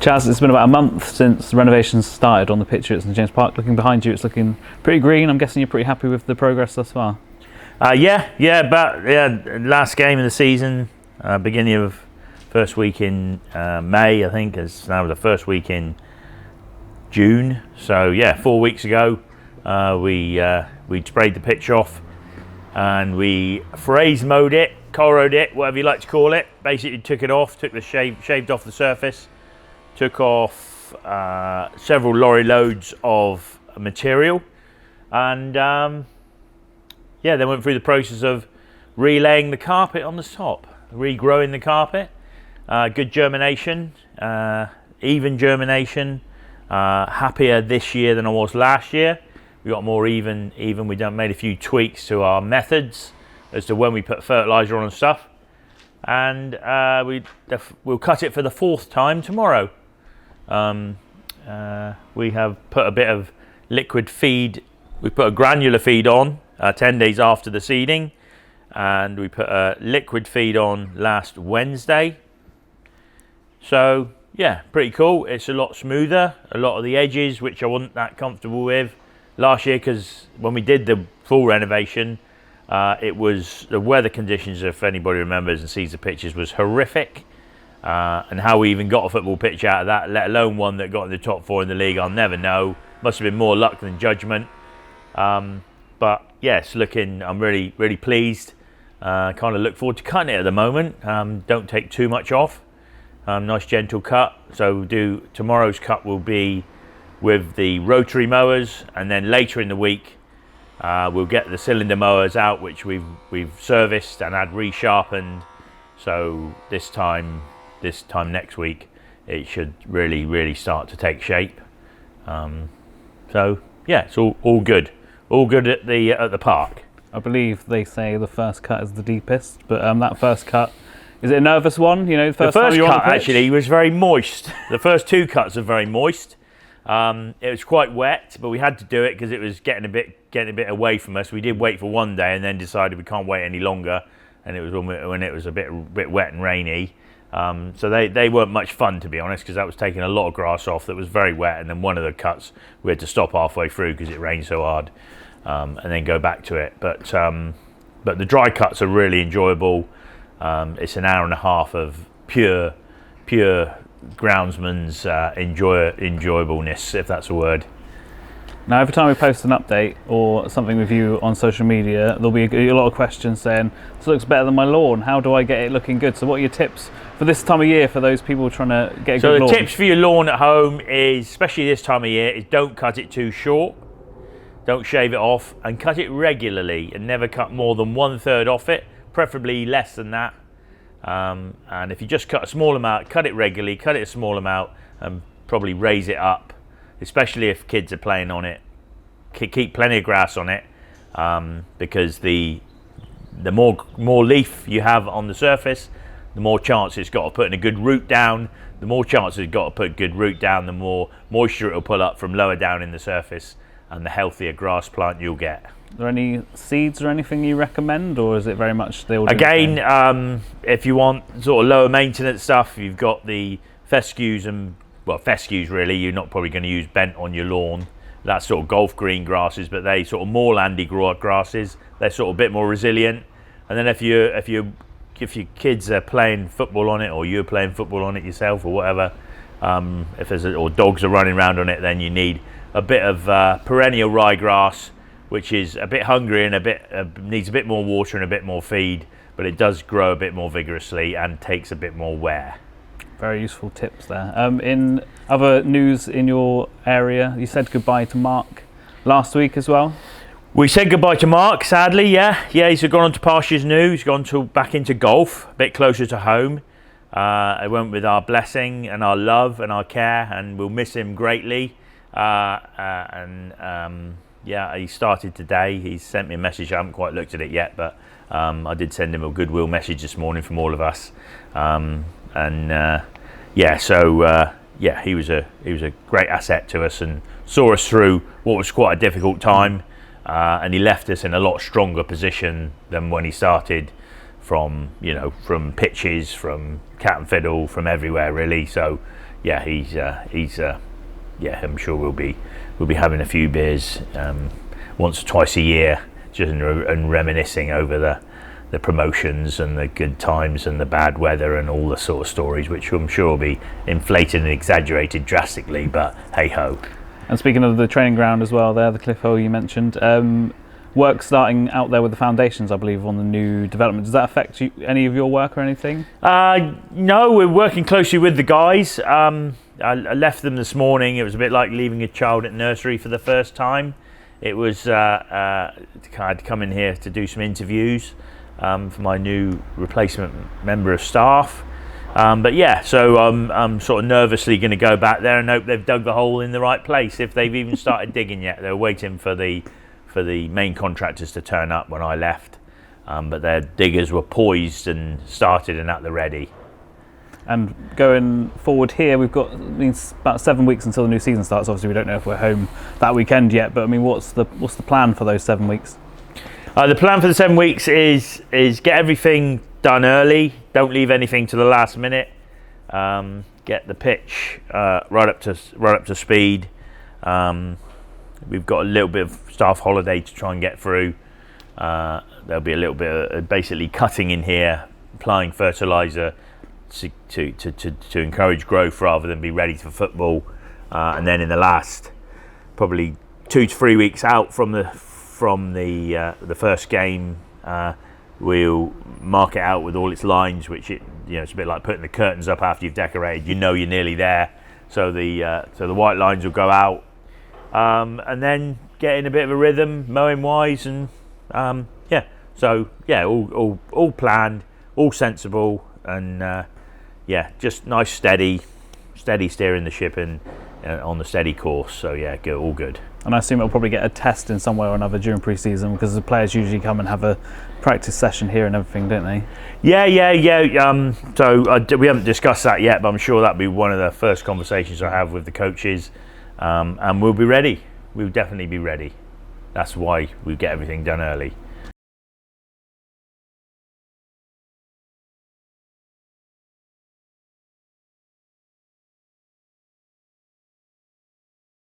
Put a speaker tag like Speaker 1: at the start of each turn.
Speaker 1: Chaz, it's been about a month since renovations started on the pitch at St James Park. Looking behind you, it's looking pretty green. I'm guessing you're pretty happy with the progress thus far.
Speaker 2: Last game of the season, beginning of first week in May, I think. It's now the first week in June. So 4 weeks ago, we sprayed the pitch off and we phrase mowed it, corroed it, whatever you like to call it. Basically, took it off, took the shaved off the surface, took off several lorry loads of material, and then went through the process of relaying the carpet on the top, regrowing the carpet. Good germination, even germination. Happier this year than I was last year. We got more even. We made a few tweaks to our methods as to when we put fertilizer on and stuff. And we'll cut it for the 4th time tomorrow. We have put a bit of liquid feed. We put a granular feed on 10 days after the seeding, and we put a liquid feed on last Wednesday. So pretty cool. It's a lot smoother. A lot of the edges, which I wasn't that comfortable with last year, because when we did the full renovation, it was the weather conditions, if anybody remembers and sees the pictures, was horrific. And how we even got a football pitch out of that, let alone one that got in the top 4 in the league, I'll never know. Must have been more luck than judgment. But it's looking, I'm really, really pleased. Kind of look forward to cutting it at the moment. Don't take too much off. Nice gentle cut. So tomorrow's cut will be with the rotary mowers, and then later in the week we'll get the cylinder mowers out, which we've serviced and had resharpened. So this time next week, it should really start to take shape. It's all good at the park.
Speaker 1: I believe they say the first cut is the deepest, but that first cut, is it a nervous one? You know, the first cut
Speaker 2: actually was very moist. The first 2 cuts are very moist. It was quite wet, but we had to do it because it was getting a bit away from us. We did wait for one day and then decided we can't wait any longer, and it was when it was a bit wet and rainy. So they weren't much fun, to be honest, because that was taking a lot of grass off that was very wet, and then one of the cuts we had to stop halfway through because it rained so hard, and then go back to it. But the dry cuts are really enjoyable. It's an hour and a half of pure groundsman's enjoyableness, if that's a word.
Speaker 1: Now, every time we post an update or something with you on social media, there'll be a lot of questions saying, this looks better than my lawn, how do I get it looking good? So what are your tips for this time of year for those people trying to get a good lawn?
Speaker 2: So the tips for your lawn at home is, especially this time of year, is don't cut it too short, don't shave it off, and cut it regularly, and never cut more than 1/3 off it, preferably less than that. And if you just cut a small amount, cut it regularly, cut it a small amount, and probably raise it up, especially if kids are playing on it. Keep plenty of grass on it, because the more leaf you have on the surface, the more chance it's got of putting a good root down. The more chance it's got to put a good root down, the more moisture it'll pull up from lower down in the surface, and the healthier grass plant you'll get.
Speaker 1: Are there any seeds or anything you recommend, or is it very much still?
Speaker 2: Again, if you want sort of lower maintenance stuff, you've got the fescues really. You're not probably going to use bent on your lawn. That's sort of golf green grasses, but they sort of moorlandy grasses. They're sort of a bit more resilient. And then if your kids are playing football on it, or you're playing football on it yourself, or whatever, or dogs are running around on it, then you need a bit of perennial ryegrass, which is a bit hungry and needs a bit more water and a bit more feed, but it does grow a bit more vigorously and takes a bit more wear.
Speaker 1: Very useful tips there. In other news in your area, you said goodbye to Mark last week as well.
Speaker 2: We said goodbye to Mark, sadly. He's gone on to pastures new. He's gone back into golf, a bit closer to home. I went with our blessing and our love and our care, and we'll miss him greatly. He started today. He sent me a message. I haven't quite looked at it yet, but I did send him a goodwill message this morning from all of us. He was a great asset to us and saw us through what was quite a difficult time. And he left us in a lot stronger position than when he started, from pitches, from cat and fiddle, from everywhere really. So yeah, I'm sure we'll be having a few beers once or twice a year, just and reminiscing over the promotions and the good times and the bad weather and all the sort of stories, which I'm sure will be inflated and exaggerated drastically, but hey ho.
Speaker 1: And speaking of the training ground as well, there, the cliff hole you mentioned, work starting out there with the foundations, I believe, on the new development. Does that affect any of your work or anything?
Speaker 2: No, we're working closely with the guys. I left them this morning. It was a bit like leaving a child at nursery for the first time. It was I had to come in here to do some interviews for my new replacement member of staff. But yeah, so I'm sort of nervously going to go back there and hope they've dug the hole in the right place, if they've even started digging yet. They're waiting for the main contractors to turn up when I left, but their diggers were poised and started and at the ready.
Speaker 1: And going forward here, we've got about 7 weeks until the new season starts. Obviously, we don't know if we're home that weekend yet, but I mean, what's the plan for those 7 weeks?
Speaker 2: The plan for the 7 weeks is get everything done early. Don't leave anything to the last minute. Get the pitch right up to speed. We've got a little bit of staff holiday to try and get through. There'll be a little bit of basically cutting in here, applying fertiliser to encourage growth rather than be ready for football. And then in the last probably 2 to 3 weeks out from the first game, we'll mark it out with all its lines, which it's a bit like putting the curtains up after you've decorated. You're nearly there. So the white lines will go out, and then get in a bit of a rhythm mowing wise, and all planned, all sensible, and just nice steady steering the ship and on the steady course. So yeah, all good.
Speaker 1: And I assume it'll probably get a test in some way or another during pre-season, because the players usually come and have a practice session here and everything, don't they?
Speaker 2: Yeah. We haven't discussed that yet, but I'm sure that'll be one of the first conversations I have with the coaches, and we'll be ready. We'll definitely be ready. That's why we get everything done early.